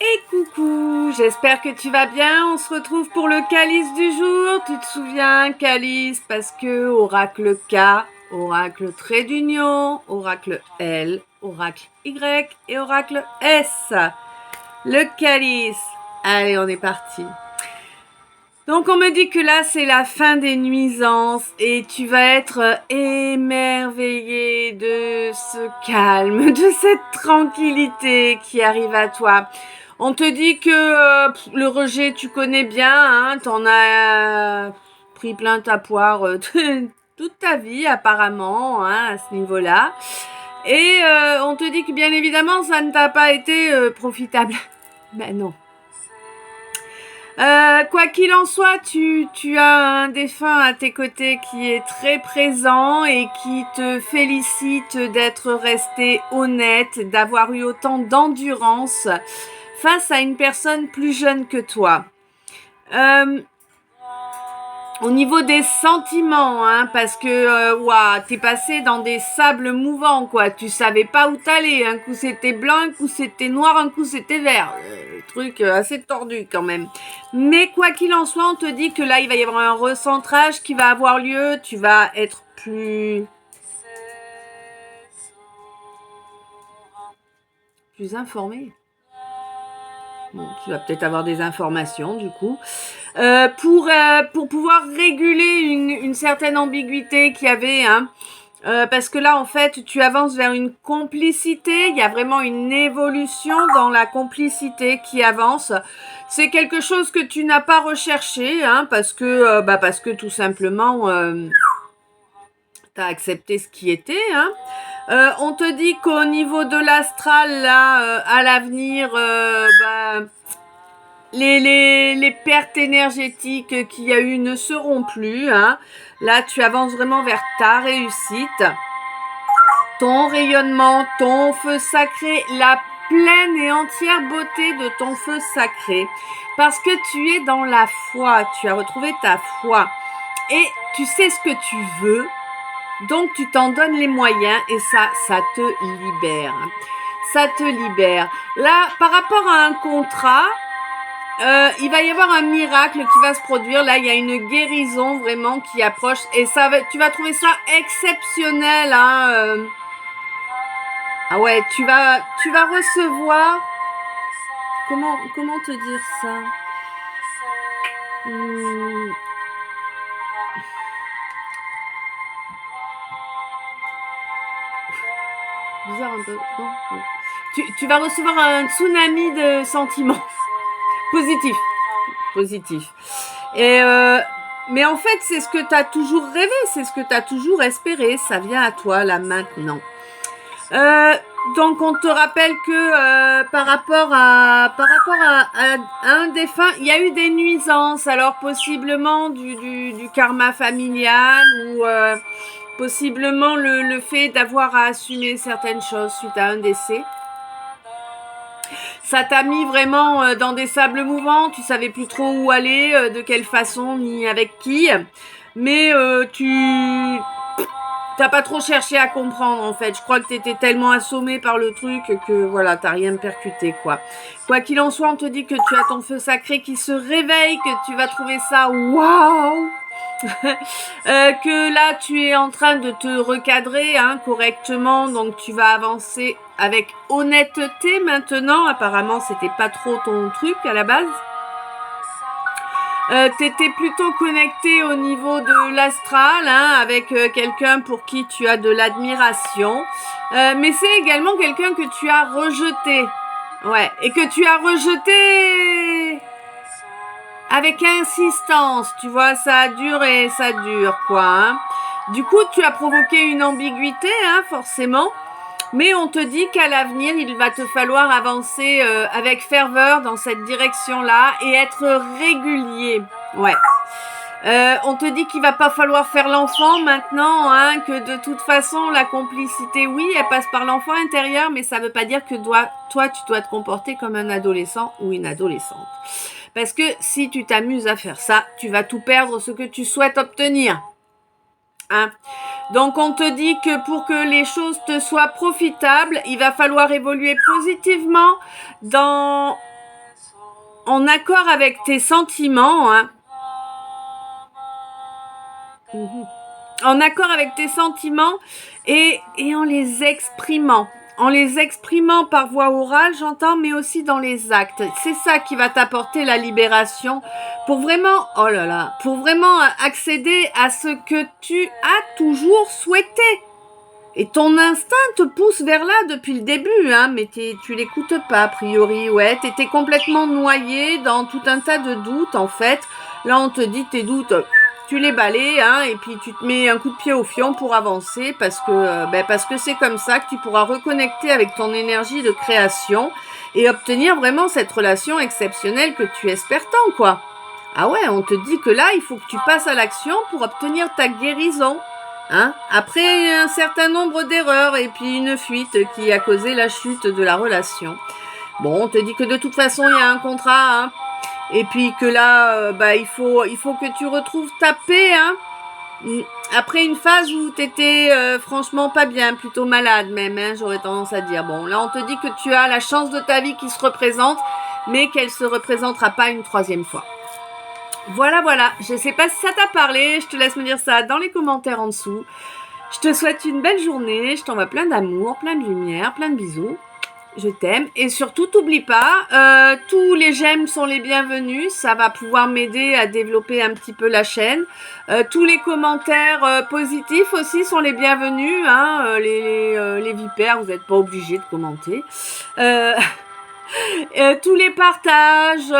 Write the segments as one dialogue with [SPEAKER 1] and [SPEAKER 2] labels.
[SPEAKER 1] Et coucou, j'espère que tu vas bien. On se retrouve pour le calice du jour. Tu te souviens, calice, parce que oracle K, oracle trait d'union, oracle L, oracle Y et oracle S. Le calice. Allez, on est parti. Donc on me dit que là c'est la fin des nuisances et tu vas être émerveillé de ce calme, de cette tranquillité qui arrive à toi. On te dit que le rejet tu connais bien, hein, t'en as pris plein ta poire toute ta vie apparemment, hein, à ce niveau-là. Et on te dit que bien évidemment ça ne t'a pas été profitable. Ben non. Quoi qu'il en soit, tu as un défunt à tes côtés qui est très présent et qui te félicite d'être resté honnête, d'avoir eu autant d'endurance face à une personne plus jeune que toi. Au niveau des sentiments, hein, parce que t'es passé dans des sables mouvants, quoi. Tu savais pas où t'allais. Un coup c'était blanc, un coup c'était noir, un coup c'était vert. Truc assez tordu quand même. Mais quoi qu'il en soit, on te dit que là il va y avoir un recentrage qui va avoir lieu. Tu vas être plus informé. Bon, tu vas peut-être avoir des informations du coup. Pour pouvoir réguler une certaine ambiguïté qu'il y avait, hein. Parce que là, en fait, tu avances vers une complicité. Il y a vraiment une évolution dans la complicité qui avance. C'est quelque chose que tu n'as pas recherché, hein, parce que tout simplement, tu as accepté ce qui était, hein. On te dit qu'au niveau de l'astral, là, à l'avenir, les pertes énergétiques qu'il y a eu ne seront plus, hein. Là, tu avances vraiment vers ta réussite, ton rayonnement, ton feu sacré, la pleine et entière beauté de ton feu sacré. Parce que tu es dans la foi, tu as retrouvé ta foi. Et tu sais ce que tu veux, donc tu t'en donnes les moyens et ça te libère. Ça te libère. Là, par rapport à un contrat, il va y avoir un miracle qui va se produire. Là, il y a une guérison vraiment qui approche et tu vas trouver ça exceptionnel, hein. Ah ouais, tu vas recevoir. Comment te dire ça? Bizarre un peu. Non. Tu vas recevoir un tsunami de sentiments positifs. Et mais en fait, c'est ce que tu as toujours rêvé, c'est ce que tu as toujours espéré. Ça vient à toi là maintenant. Donc on te rappelle que par rapport à un défunt, il y a eu des nuisances. Alors possiblement du karma familial ou possiblement le fait d'avoir à assumer certaines choses suite à un décès. Ça t'a mis vraiment dans des sables mouvants, tu savais plus trop où aller, de quelle façon, ni avec qui. Mais tu t'as pas trop cherché à comprendre en fait. Je crois que t'étais tellement assommé par le truc que voilà, t'as rien percuté quoi. Quoi qu'il en soit, on te dit que tu as ton feu sacré qui se réveille, que tu vas trouver ça waouh. Que là tu es en train de te recadrer, hein, correctement, donc tu vas avancer avec honnêteté maintenant. Apparemment c'était pas trop ton truc à la base. T'étais plutôt connecté au niveau de l'astral, hein, avec quelqu'un pour qui tu as de l'admiration, mais c'est également quelqu'un que tu as rejeté, ouais, et que tu as rejeté avec insistance, tu vois, ça dure, quoi, hein. Du coup, tu as provoqué une ambiguïté, hein, forcément, mais on te dit qu'à l'avenir, il va te falloir avancer avec ferveur dans cette direction-là et être régulier, ouais. On te dit qu'il va pas falloir faire l'enfant maintenant, hein, que de toute façon, la complicité, oui, elle passe par l'enfant intérieur, mais ça veut pas dire que toi, tu dois te comporter comme un adolescent ou une adolescente. Parce que si tu t'amuses à faire ça, tu vas tout perdre ce que tu souhaites obtenir. Hein? Donc on te dit que pour que les choses te soient profitables, il va falloir évoluer positivement dans en accord avec tes sentiments, hein. En accord avec tes sentiments et en les exprimant. En les exprimant par voie orale, j'entends, mais aussi dans les actes. C'est ça qui va t'apporter la libération pour vraiment, oh là là, pour vraiment accéder à ce que tu as toujours souhaité. Et ton instinct te pousse vers là depuis le début, hein, mais tu l'écoutes pas a priori, ouais, t'étais complètement noyé dans tout un tas de doutes en fait. Là on te dit tes doutes, tu les balais, hein, et puis tu te mets un coup de pied au fion pour avancer parce que c'est comme ça que tu pourras reconnecter avec ton énergie de création et obtenir vraiment cette relation exceptionnelle que tu espères tant, quoi. Ah ouais, on te dit que là il faut que tu passes à l'action pour obtenir ta guérison. Hein, après un certain nombre d'erreurs et puis une fuite qui a causé la chute de la relation. Bon, on te dit que de toute façon, il y a un contrat, hein, et puis que là, il faut que tu retrouves ta paix, hein. Après une phase où t'étais franchement pas bien, plutôt malade même, hein, j'aurais tendance à dire. Bon, là, on te dit que tu as la chance de ta vie qui se représente, mais qu'elle se représentera pas une troisième fois. Voilà, je sais pas si ça t'a parlé, je te laisse me dire ça dans les commentaires en dessous. Je te souhaite une belle journée, je t'envoie plein d'amour, plein de lumière, plein de bisous. Je t'aime et surtout t'oublie pas, tous les j'aime sont les bienvenus, ça va pouvoir m'aider à développer un petit peu la chaîne. Tous les commentaires positifs aussi sont les bienvenus, hein, les vipères, vous n'êtes pas obligés de commenter. Tous les partages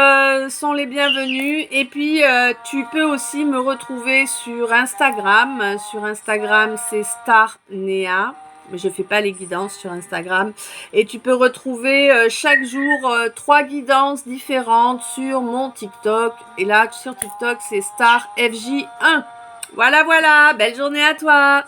[SPEAKER 1] sont les bienvenus et puis tu peux aussi me retrouver sur Instagram. Sur Instagram, c'est Starnea. Mais je fais pas les guidances sur Instagram. Et tu peux retrouver chaque jour 3 guidances différentes sur mon TikTok. Et là, sur TikTok, c'est StarFJ1. Voilà, belle journée à toi.